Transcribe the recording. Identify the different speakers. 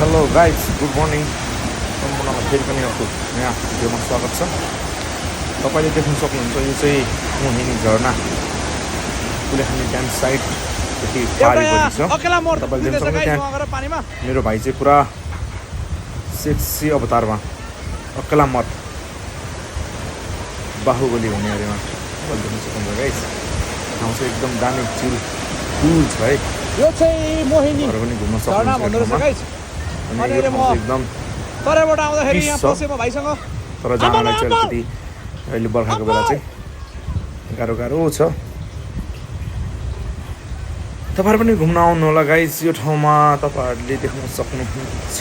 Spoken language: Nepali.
Speaker 1: हेलो गाइज गुड मर्निङ सम्पूर्णलाई फेरि पनि अर्को नयाँ भिडियोमा स्वागत छ। तपाईँले देख्न सक्नुहुन्छ यो चाहिँ मोहिनी झरना कुलेखानी ड्याम साइडदेखि पारिपट्टि छ। तपाईँले देख्न सक्नुहुन्छ त्यहाँ मेरो भाइ चाहिँ पुरा सेक्सी अवतारमा अकेला मत बाहुबली हुने अरेमा तपाईँले देख्न सक्नुहुन्छ गाइज। ठाउँ चाहिँ एकदम दामी चिल कुल छ है।
Speaker 2: यो चाहिँ मोहिनी
Speaker 1: पनि घुम्न
Speaker 2: झरना भन्दो रहेछ गाइस। अनि अहिले म तरेबाट आउँदाखेरि यहाँ पसे म भाइसँग
Speaker 1: तर जानलाई चाहिँ अलिकति अहिले बर्खाको बेला चाहिँ गाह्रो छ। तपाईँहरू पनि घुम्न आउनु होला गाइस। यो ठाउँमा तपाईँहरूले देख्न सक्नुहुन्छ